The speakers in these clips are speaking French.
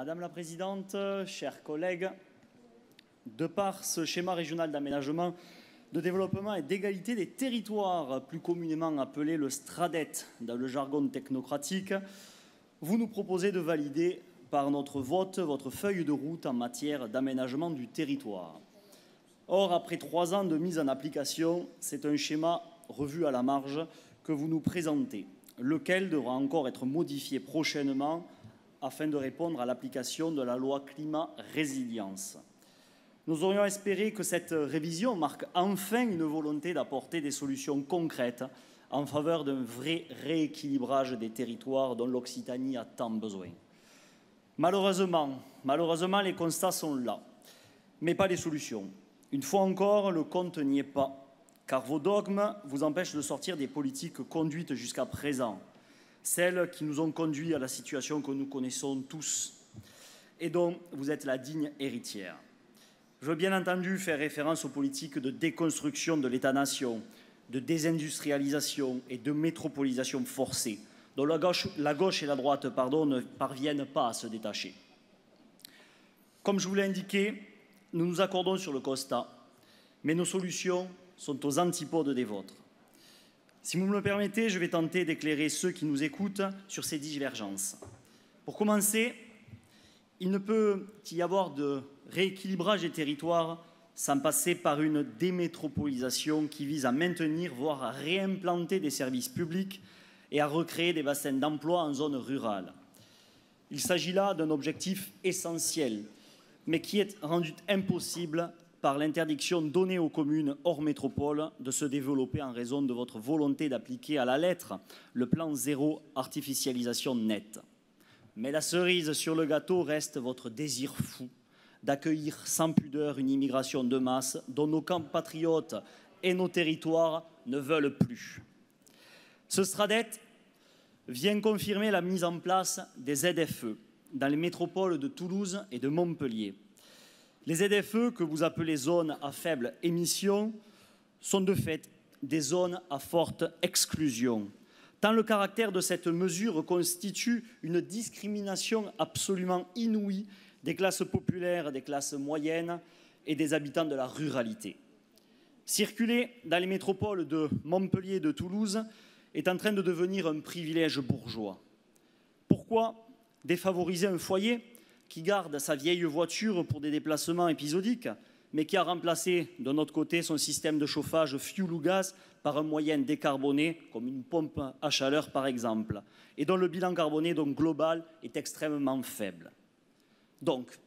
Madame la Présidente, chers collègues, de par ce schéma régional d'aménagement, de développement et d'égalité des territoires, plus communément appelé le STRADET dans le jargon technocratique, vous nous proposez de valider par notre vote votre feuille de route en matière d'aménagement du territoire. Or, après 3 ans de mise en application, c'est un schéma revu à la marge que vous nous présentez, lequel devra encore être modifié prochainement afin de répondre à l'application de la loi climat-résilience. Nous aurions espéré que cette révision marque enfin une volonté d'apporter des solutions concrètes en faveur d'un vrai rééquilibrage des territoires dont l'Occitanie a tant besoin. Malheureusement, les constats sont là, mais pas les solutions. Une fois encore, le compte n'y est pas, car vos dogmes vous empêchent de sortir des politiques conduites jusqu'à présent, celles qui nous ont conduits à la situation que nous connaissons tous et dont vous êtes la digne héritière. Je veux bien entendu faire référence aux politiques de déconstruction de l'État-nation, de désindustrialisation et de métropolisation forcée, dont la gauche et la droite ne parviennent pas à se détacher. Comme je vous l'ai indiqué, nous nous accordons sur le constat, mais nos solutions sont aux antipodes des vôtres. Si vous me le permettez, je vais tenter d'éclairer ceux qui nous écoutent sur ces divergences. Pour commencer, il ne peut y avoir de rééquilibrage des territoires sans passer par une démétropolisation qui vise à maintenir, voire à réimplanter des services publics et à recréer des bassins d'emploi en zone rurale. Il s'agit là d'un objectif essentiel, mais qui est rendu impossible par l'interdiction donnée aux communes hors métropole de se développer en raison de votre volonté d'appliquer à la lettre le plan zéro artificialisation nette. Mais la cerise sur le gâteau reste votre désir fou d'accueillir sans pudeur une immigration de masse dont nos compatriotes et nos territoires ne veulent plus. Ce STRADET vient confirmer la mise en place des ZFE dans les métropoles de Toulouse et de Montpellier. Les ZFE, que vous appelez zones à faible émission, sont de fait des zones à forte exclusion, tant le caractère de cette mesure constitue une discrimination absolument inouïe des classes populaires, des classes moyennes et des habitants de la ruralité. Circuler dans les métropoles de Montpellier et de Toulouse est en train de devenir un privilège bourgeois. Pourquoi défavoriser un foyer qui garde sa vieille voiture pour des déplacements épisodiques, mais qui a remplacé de notre côté son système de chauffage fioul ou gaz par un moyen décarboné, comme une pompe à chaleur par exemple, et dont le bilan carboné donc global est extrêmement faible. Donc,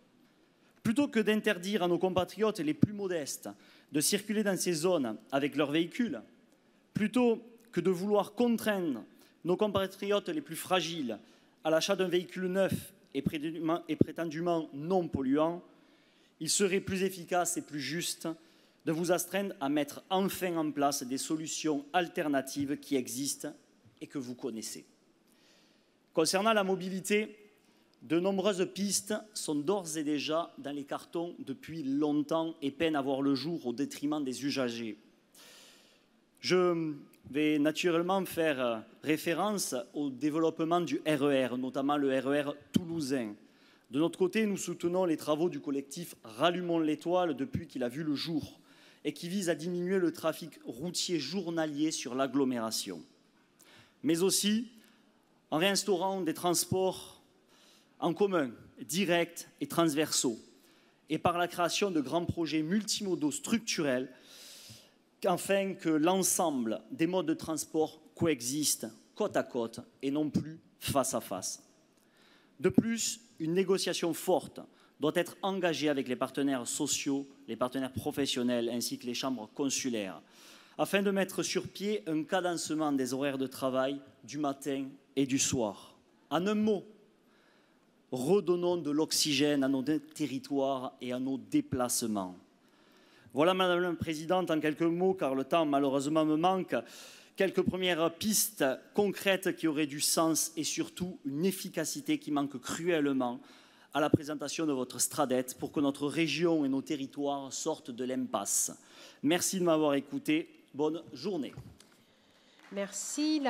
plutôt que d'interdire à nos compatriotes les plus modestes de circuler dans ces zones avec leurs véhicules, plutôt que de vouloir contraindre nos compatriotes les plus fragiles à l'achat d'un véhicule neuf et prétendument non polluant, il serait plus efficace et plus juste de vous astreindre à mettre enfin en place des solutions alternatives qui existent et que vous connaissez. Concernant la mobilité, de nombreuses pistes sont d'ores et déjà dans les cartons depuis longtemps et peinent à voir le jour au détriment des usagers. Je vais naturellement faire référence au développement du RER, notamment le RER toulousain. De notre côté, nous soutenons les travaux du collectif Rallumons l'étoile depuis qu'il a vu le jour et qui vise à diminuer le trafic routier journalier sur l'agglomération. Mais aussi en réinstaurant des transports en commun, directs et transversaux, et par la création de grands projets multimodaux structurels afin que l'ensemble des modes de transport coexistent côte à côte et non plus face à face. De plus, une négociation forte doit être engagée avec les partenaires sociaux, les partenaires professionnels ainsi que les chambres consulaires afin de mettre sur pied un cadencement des horaires de travail du matin et du soir. En un mot, redonnons de l'oxygène à nos territoires et à nos déplacements. Voilà, Madame la Présidente, en quelques mots, car le temps malheureusement me manque, quelques premières pistes concrètes qui auraient du sens et surtout une efficacité qui manque cruellement à la présentation de votre STRADET pour que notre région et nos territoires sortent de l'impasse. Merci de m'avoir écouté. Bonne journée. Merci.